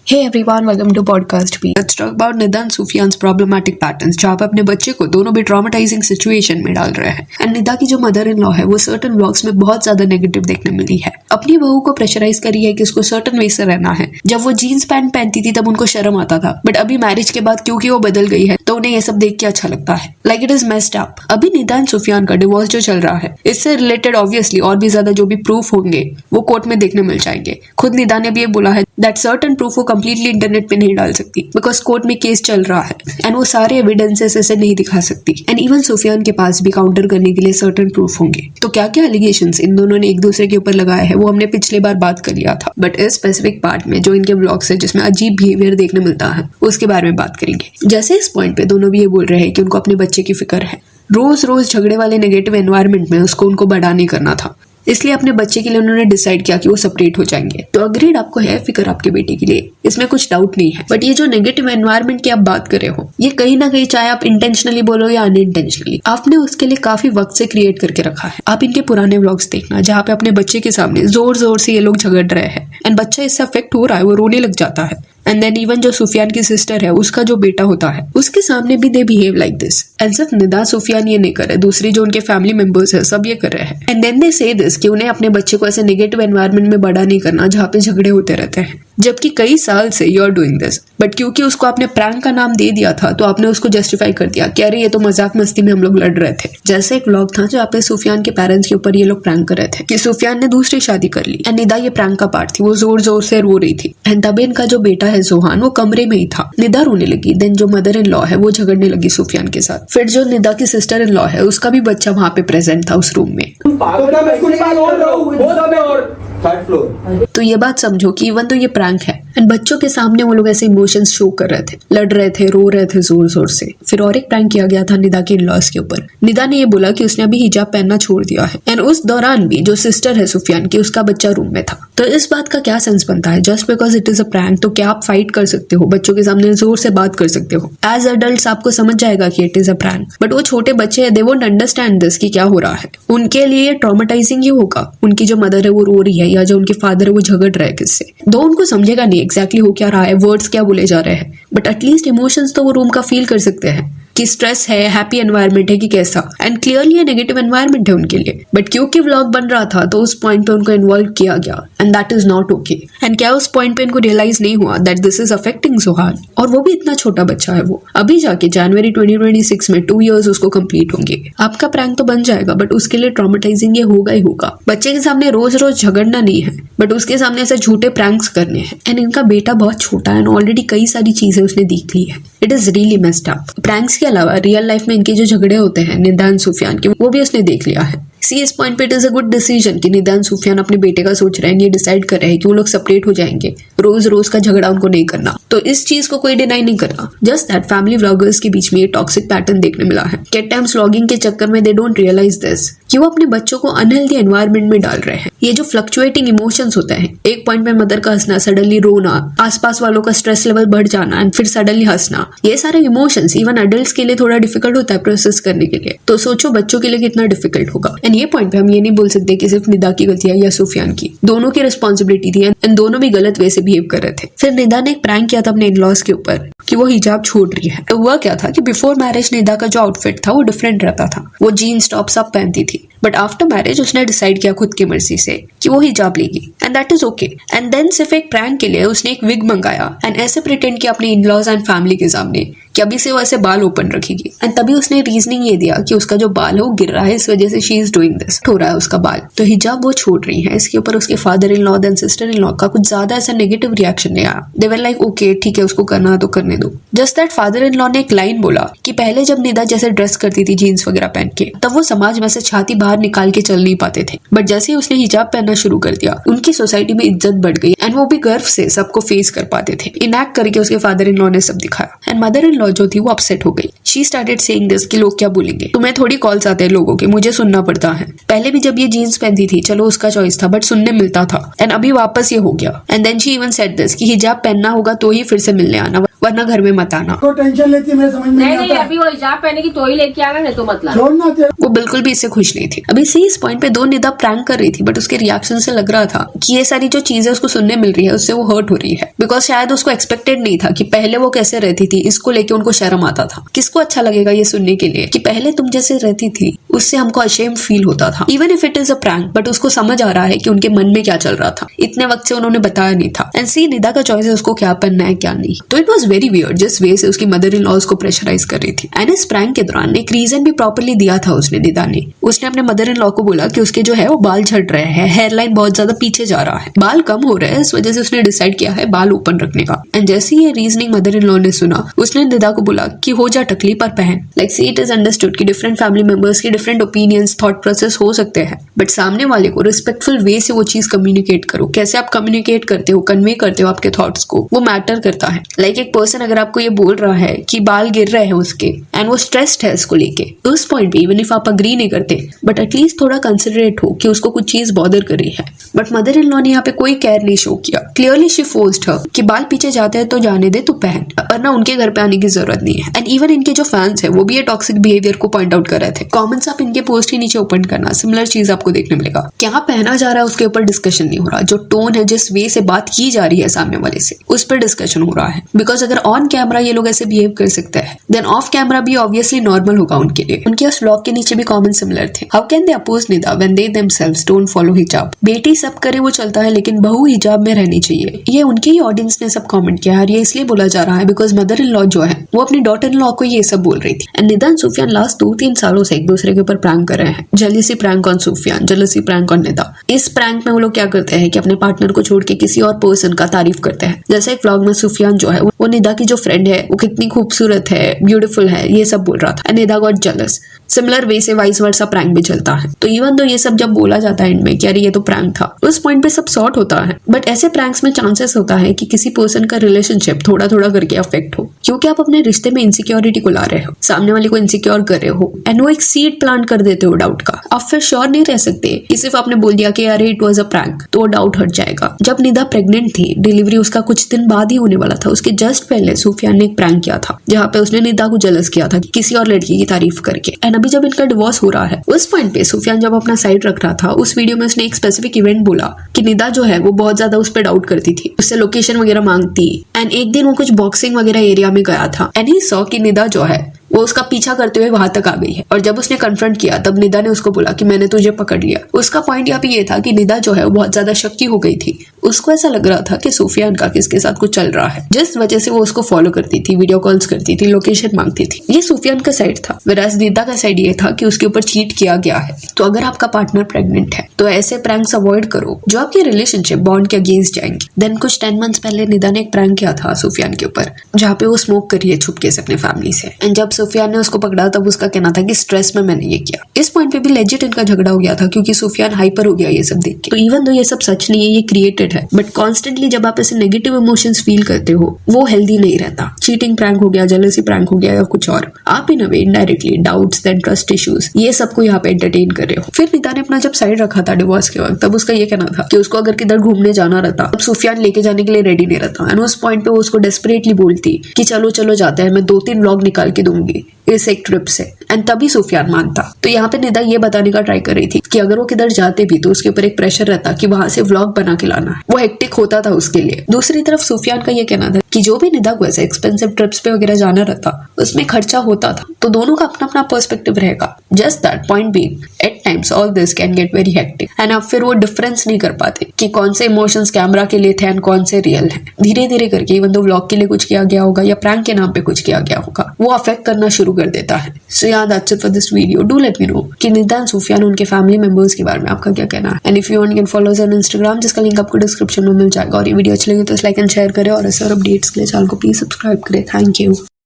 Hey everyone, welcome to podcast B. Let's talk about Nida and Sufyan's problematic patterns, जहाँ पे अपने बच्चे को दोनों भी ट्रॉमेटाइजिंग सिचुएशन में डाल रहे हैं। एंड निदा की जो मदर इन लॉ है वो सर्टन व्लॉग्स में बहुत ज्यादा नेगेटिव देखने मिली है। अपनी बहू को प्रेशराइज करी है कि उसको सर्टन वे से रहना है। जब वो जीन्स पैंट पहनती थी तब उनको शर्म आता था, बट अभी मैरिज के बाद क्योंकि वो बदल गई है तो उन्हें ये सब देख के अच्छा लगता है। Like it is messed up. अभी निदा एंड सुफियान का डिवोर्स जो चल रहा है, इससे रिलेटेड ऑब्वियसली और भी ज्यादा जो भी प्रूफ होंगे वो कोर्ट में देखने मिल जाएंगे। खुद निदा ने भी ये बोला है दैट सर्टन प्रूफ वो कंप्लीटली इंटरनेट पे नहीं डाल सकती बिकॉज कोर्ट में केस चल रहा है एंड वो सारे एविडेंसेस ऐसे नहीं दिखा सकती। एंड इवन सुफियान के पास भी काउंटर करने के लिए सर्टन प्रूफ होंगे। तो क्या क्या एलिगेशंस इन दोनों ने एक दूसरे के ऊपर लगाया है वो हमने पिछले बार बात कर लिया था, बट इस स्पेसिफिक पार्ट में जो इनके ब्लॉग्स है जिसमें अजीब बिहेवियर देखने मिलता है उसके बारे में बात करेंगे। जैसे इस पॉइंट पे दोनों भी ये बोल रहे हैं कि उनको अपने बच्चे की फिक्र है। रोज रोज झगड़े वाले नेगेटिव एनवायरनमेंट में उसको उनको बड़ा नहीं करना था, इसलिए अपने बच्चे के लिए उन्होंने डिसाइड किया कि वो सेपरेट हो जाएंगे। तो अग्रीड, आपको है फिक्र आपके बेटे के लिए, इसमें कुछ डाउट नहीं है। बट ये जो नेगेटिव एनवायरनमेंट की आप बात कर रहे हो, ये कहीं ना कहीं चाहे आप इंटेंशनली बोलो या अनइंटेंशनली, आपने उसके लिए काफी वक्त से क्रिएट करके रखा है। आप इनके पुराने व्लॉग्स देखना जहाँ पे अपने बच्चे के सामने जोर जोर से ये लोग झगड़ रहे हैं एंड बच्चा इससे अफेक्ट हो रहा है, वो रोने लग जाता है। एंड देन इवन जो सुफियान की सिस्टर है उसका जो बेटा होता है उसके सामने भी they behave like this. And सिर्फ निदा सुफियान ये नहीं कर रहे, दूसरी जो उनके फैमिली मेंबर्स है सब ये कर रहे हैं। एंड देन दे से दिस कि उन्हें अपने बच्चे को ऐसे नेगेटिव एनवायरनमेंट में बड़ा नहीं करना जहाँ पे झगड़े होते रहते हैं, जबकि कई साल से you are doing this. But क्योंकि उसको आपने प्रैंक का नाम दे दिया था तो आपने उसको जस्टिफाई कर दिया कि अरे ये तो मजाक मस्ती में हम लोग लड़ रहे थे। जैसे एक व्लॉग था जहाँ पे सुफियान के पेरेंट्स के ऊपर ये लोग प्रैंक कर रहे थे कि सुफियान ने दूसरी शादी कर ली एंड निदा ये प्रैंक का पार्ट थी, वो जोर जोर से रो रही थी। एंड तब इनका जो बेटा है जोहान वो कमरे में ही था। निदा रोने लगी, देन जो मदर इन लॉ है वो झगड़ने लगी सुफियान के साथ। फिर जो निदा की सिस्टर इन लॉ है उसका भी बच्चा वहां पे प्रेजेंट था उस रूम में। तो ये बात समझो कि इवन तो ये प्रैंक है एंड बच्चों के सामने वो लोग ऐसे इमोशंस शो कर रहे थे, लड़ रहे थे, रो रहे थे जोर जोर से। फिर और एक प्रैंक किया गया था निदा के इन-लॉज के ऊपर। निदा ने ये बोला कि उसने अभी हिजाब पहनना छोड़ दिया है एंड उस दौरान भी जो सिस्टर है सुफियान की उसका बच्चा रूम में था। तो इस बात का क्या सेंस बनता है? Just because it is a prank तो क्या आप फाइट कर सकते हो, बच्चों के सामने जोर से बात कर सकते हो? एज अडल्ट आपको समझ जाएगा कि it is a prank, but वो छोटे बच्चे हैं, दे वोंट अंडरस्टैंड दिस कि क्या हो रहा है। उनके लिए ट्रॉमेटाइजिंग ही होगा। उनकी जो मदर है वो रो रही है या जो उनके फादर है वो झगड़ रहा है किससे, दो उनको समझेगा नहीं एग्जैक्टली हो क्या रहा है, वर्ड्स क्या बोले जा रहे हैं, बट एटलीस्ट इमोशंस तो वो रूम का फील कर सकते हैं कि स्ट्रेस है, हैप्पी एनवायरनमेंट है कि कैसा। एंड क्लियरली ये नेगेटिव एनवायरनमेंट है उनके लिए, बट क्योंकि व्लॉग बन रहा था तो उस पॉइंट पे उनको इन्वॉल्व किया गया and that is not okay. And क्या उस पॉइंट पे इनको रियलाइज नहीं हुआ that this is affecting Johan? और वो भी इतना छोटा बच्चा है, वो अभी जाके जनवरी 2026 में 2 years उसको कंप्लीट होंगे। आपका प्रैंक तो बन जाएगा बट उसके लिए ट्रॉमेटाइजिंग ये होगा ही होगा। बच्चे के सामने रोज रोज झगड़ना नहीं है बट उसके सामने ऐसे झूठे प्रैंक्स करने हैं। एंड इनका बेटा बहुत छोटा है एंड ऑलरेडी कई सारी चीजें उसने देख ली है। It is really messed up. Pranks के अलावा रियल लाइफ में इनके जो झगड़े होते हैं निदा एंड सुफियान के, वो भी उसने देख लिया है। सी इस पॉइंट पे it is a good decision कि निदा एंड सुफियान अपने बेटे का सोच रहे हैं, ये डिसाइड कर रहे हैं कि वो लोग सेपरेट हो जाएंगे। रोज रोज का झगड़ा उनको नहीं करना, तो इस चीज को कोई डिनाई नहीं करना। जस्ट दैट फैमिली व्लॉगर्स के बीच में ये टॉक्सिक पैटर्न देखने मिला है। एट टाइम्स व्लॉगिंग के चक्कर में दे डोंट रियलाइज दिस कि वो अपने बच्चों को अनहेल्दी एनवायरनमेंट में डाल रहे हैं। ये जो फ्लक्चुएटिंग इमोशंस होते हैं, एक पॉइंट में मदर का हंसना, सडनली रोना, आसपास वालों का स्ट्रेस लेवल बढ़ जाना एंड फिर सडनली हंसना, ये सारे इमोशंस इवन अडल्ट्स के लिए थोड़ा डिफिकल्ट होता है प्रोसेस करने के लिए। तो सोचो बच्चों के लिए कितना डिफिकल्ट होगा। एंड ये पॉइंट पे हम ये नहीं बोल सकते कि सिर्फ निदा की गलती है या सुफियान की, दोनों की रिस्पॉन्सिबिलिटी थी एंड दोनों भी गलत वे से बिहेव कर रहे थे। फिर निदा ने एक प्रैंक किया था अपने इन-लॉज के ऊपर कि वो हिजाब छोड़ रही है। तो हुआ क्या था कि बिफोर मैरिज निदा का जो आउटफिट था वो डिफरेंट रहता था, वो जीन्स टॉप सब पहनती थी। बट आफ्टर मैरिज उसने डिसाइड किया खुद की मर्जी से कि वो हिजाब लेगी and that is okay. And then सिर्फ एक प्रैंक के लिए उसने एक विग मंगाया एंड ऐसे प्रिटेंड किया अपने इन-लॉज एंड फैमिली के सामने कि अभी से वो ऐसे बाल ओपन रखेगी। एंड तभी उसने रीजनिंग ये दिया कि उसका जो बाल है वो गिर रहा है, इस वजह से शी इज डूइंग दिस, हो रहा है उसका बाल, तो हिजाब वो छोड़ रही है। इसके ऊपर उसके father in law and sister in law का कुछ ज्यादा ऐसा नेगेटिव रिएक्शन नहीं आया। दे वर लाइक ओके ठीक है, उसको करना तो करने दो। Just that father in law ने एक लाइन बोला कि पहले जब निदा जैसे ड्रेस करती थी जीन्स वगैरह पहन के, तब वो समाज में से छाती बाहर निकाल के चल नहीं पाते थे, बट जैसे ही उसने हिजाब पहनना शुरू कर दिया उनकी सोसाइटी में इज्जत बढ़ गई एंड वो भी गर्व से सबको फेस कर पाते थे। इनैक्ट करके उसके फादर इन लॉ ने सब दिखाया। And mother in law law जो थी वो अपसेट हो गई। शी स्टार्टेड सेइंग दिस कि लोग क्या बोलेंगे, तुम्हें थोड़ी कॉल्स आते हैं लोगों के, मुझे सुनना पड़ता है। पहले भी जब ये जीन्स पहनती थी चलो उसका चॉइस था, बट सुनने मिलता था, एंड अभी वापस ये हो गया। And then she even said this कि हिजाब पहनना होगा तो ही फिर से मिलने आना, वरना घर में मत आना। तो टेंशन लेती है, मेरे समझ में नहीं आता। अभी वो हिजाब पहनेगी तो ही लेके आना, नहीं तो मतलब छोड़ना थे। वो बिल्कुल भी इससे खुश नहीं थी। अभी से इस पॉइंट पे दो निदा प्रैंक कर रही थी, बट उसके रिएक्शन से लग रहा था कि ये सारी जो चीजें उसको सुनने मिल रही है उससे वो हर्ट हो रही है, बिकॉज शायद उसको एक्सपेक्टेड नहीं था कि पहले वो कैसे रहती थी, इसको लेके उनको शर्म आता था। किसको अच्छा लगेगा ये सुनने के लिए कि पहले तुम जैसे रहती थी, उससे हमको अशेम फील होता था, even if it is a prank, but उसको समझ आ रहा है कि उनके मन में क्या चल रहा था। इतने वक्त से उन्होंने बताया नहीं था। एंड सी निदा का चॉइस है उसको क्या पहनना है क्या नहीं। तो इट वॉज वेरी वियर्ड जिस वे से उसकी मदर इन लॉ उसको प्रेशराइज कर रही थी। एंड इस प्रैंक के दौरान एक रीजन भी प्रॉपर्ली दिया था उसने, निदा ने। उसने अपने मदर इन लॉ को बोला कि उसके जो है वो बाल झड़ रहे हैं, हेयरलाइन बहुत ज्यादा पीछे जा रहा है, बाल कम हो रहे हैं, इस वजह से उसने डिसाइड किया है बाल ओपन रखने का। एंड जैसे ही ये रीजनिंग मदर इन लॉ ने सुना, उसने निदा को बोला कि हो जा टकली पर पहन। Like see it is understood कि डिफरेंट फैमिली मेंबर्स के डिफरेंट ओपिनियंस, थॉट प्रोसेस हो सकते हैं, बट सामने वाले को रिस्पेक्टफुल वे से वो चीज कम्युनिकेट करो। कैसे आप कम्युनिकेट करते हो, कन्वे करते हो आपके थॉट्स को, वो मैटर करता है। लाइक एक पर्सन अगर आपको ये बोल रहा है कि बाल गिर रहे हैं उसके एंड वो स्ट्रेस्ड है इसको लेके, तो उस पॉइंट पे इवन इफ आप अग्री नहीं करते बट एटलीस्ट थोड़ा कंसिडरेट हो कि उसको कुछ चीज बॉदर कर रही है। बट मदर इन लॉ ने यहाँ पे कोई केयर नहीं शो किया। क्लियरली शी फोर्स्ड हर कि बाल पीछे जाते हैं तो जाने दे, तू पहन, वरना उनके घर पे आने की जरूरत नहीं है। एंड इवन इनके जो फैंस है वो भी ये टॉक्सिक बिहेवियर को पॉइंट आउट कर रहे थे। कमेंट्स आप इनके पोस्ट के नीचे ओपन करना, सिमिलर चीज आपको देखने मिलेगा। क्या पहना जा रहा है उसके ऊपर डिस्कशन नहीं हो रहा, जो टोन है, जिस वे से बात की जा रही है सामने वाले से, उस पर डिस्कशन हो रहा है। बिकॉज अगर ऑन कैमरा ये लोग ऐसे बिहेव कर सकते हैं, देन ऑफ कैमरा भी ऑब्वियसली नॉर्मल होगा उनके लिए। उनके उस व्लॉग के नीचे भी कमेंट सिमिलर थे। How can they oppose Nida when they themselves don't follow हिजाब। बेटी सब करे वो चलता है, लेकिन बहू हिजाब में रहनी चाहिए। ये उनके ही ऑडियंस ने सब कमेंट किया और ये इसलिए बोला जा रहा है बिकॉज मदर इन लॉ जो है वो अपनी डॉटर इन लॉ को ये सब बोल रही थी। And Nida and Sufiyan last 2-3 सालों से एक दूसरे के ऊपर प्रैंक कर रहे हैं। Jealousy prank on Sufiyan, jealousy prank on Nida. इस प्रैंक में वो लोग क्या करते हैं कि अपने पार्टनर को छोड़ के किसी और पर्सन का तारीफ करते हैं। जैसे एक व्लॉग में सुफियान जो है वो निदा की जो फ्रेंड है वो कितनी खूबसूरत है, ब्यूटीफुल है, ये सब बोल रहा था। And Nida got jealous. Similar way से वाइस वर्सा प्रैंक भी चलता है। तो इवन दो ये सब जब बोला जाता है इनमें कि अरे ये तो प्रैंक था, उस पॉइंट पे सब सॉर्ट होता है। बट ऐसे प्रैंक्स में चांसेस होता है कि किसी पर्सन का रिलेशनशिप थोड़ा थोड़ा करके अफेक्ट हो, क्योंकि आप अपने रिश्ते में इनसिक्योरिटी को ला रहे हो, सामने वाले को इनसिक्योर कर रहे हो, एंड वो एक सीड प्लांट कर देते हो डाउट का। आप फिर श्योर नहीं रह सकते कि सिर्फ आपने बोल दिया कि अरे इट वॉज अ प्रैंक, तो वो डाउट हट जाएगा। जब निदा प्रेग्नेंट थी, डिलीवरी उसका कुछ दिन बाद ही होने वाला था, उसके जस्ट पहले सुफियान ने एक प्रैंक किया था जहाँ पे उसने निदा को जेलस किया था किसी और लड़की की तारीफ करके। एंड अभी जब इनका डिवोर्स हो रहा है, उस पॉइंट पे सुफियान जब अपना साइड रख रहा था, उस वीडियो में उसने एक स्पेसिफिक इवेंट बोला कि निदा जो है वो बहुत ज्यादा उस पर डाउट करती थी, उससे लोकेशन वगैरह मांगती। एंड एक दिन वो कुछ बॉक्सिंग वगैरह एरिया में गया था एंड ही सॉ कि निदा जो है वो उसका पीछा करते हुए वहां तक आ गई है। और जब उसने कन्फ्रंट किया तब निदा ने उसको बोला कि मैंने तुझे पकड़ लिया। उसका पॉइंट यहाँ पे ये था कि निदा जो है वो बहुत ज्यादा शक्की हो गई थी। उसको ऐसा लग रहा था कि सुफियान का किसके साथ कुछ चल रहा है, जिस वजह से वो उसको फॉलो करती थी, वीडियो कॉल्स करती थी, लोकेशन मांगती थी। ये सुफियान का साइड था। वराज निदा का साइड ये था कि उसके ऊपर चीट किया गया है। तो अगर आपका पार्टनर प्रेग्नेंट है तो ऐसे प्रैंक्स अवॉइड करो जो आपके रिलेशनशिप बॉन्ड के अगेंस्ट जाएंगे। देन कुछ 10 मंथ्स पहले निदा ने एक प्रैंक किया था सुफियान के ऊपर, जहाँ पे वो स्मोक करी है छुपके से अपने फैमिली से। एंड जब सुफियान ने उसको तब उसका कहना था कि स्ट्रेस में मैंने ये किया। इस पॉइंट पे भी लेजिट इनका झगड़ा हो गया था क्योंकि सुफियान हाइपर हो गया ये सब देख के। तो इवन दो ये सब सच नहीं है, ये क्रिएटेड है, बट कॉन्स्टेंटली जब आप ऐसे नेगेटिव इमोशंस फील करते हो वो हेल्दी नहीं रहता। चीटिंग प्रैंक हो गया, जेलसी प्रैंक हो गया या कुछ और, आप in a way indirectly doubts then trust issues ये सबको यहाँ पे एंटरटेन कर रहे हो। फिर निदा ने अपना जब साइड रखा था डिवोर्स के वक्त, तब उसका ये कहना था कि उसको अगर किधर घूमने जाना रहता तब सुफियान लेके जाने के लिए रेडी नहीं रहता। एंड उस पॉइंट पे वो उसको डेस्परेटली बोलती कि चलो चलो जाते हैं, मैं 2-3 व्लॉग निकाल के दूंगी इस एक ट्रिप से। एंड तभी सुफियान मानता। तो यहाँ पे निदा ये बताने का ट्राई कर रही थी कि अगर वो किधर जाते भी तो उसके ऊपर एक प्रेशर रहता कि वहां से व्लॉग बना के लाना है, वो हेक्टिक होता था उसके लिए। दूसरी तरफ सुफियान का ये कहना था कि जो भी निदा को ऐसे एक्सपेंसिव ट्रिप्स पे वगैरह जाना रहता उसमें खर्चा होता था। तो दोनों का अपना अपना पर्सपेक्टिव रहेगा। Just that point being at times all this can get very hectic and आप फिर वो डिफरेंस नहीं कर पाते कि कौन से इमोशंस कैमरा के लिए थे एंड कौन से रियल है। धीरे धीरे करके इवन दो व्लॉग के लिए कुछ किया गया होगा या प्रैंक के नाम पे कुछ किया गया होगा, वो अफेक्ट करना शुरू कर देता है। सो yeah, that's it for this video. Do let me know कि निदा एंड सुफियान उनके फैमिली मेंबर्स के बारे में आपका क्या कहना है। And if you want you can follow us on Instagram, जिसका लिंक आपको डिस्क्रिप्शन में मिल जाएगा। और ये वीडियो अच्छी लगी तो लाइक एंड शेयर करें और ऐसे और अपडेट्स के लिए चैनल को प्लीज सब्सक्राइब करें। Thank you.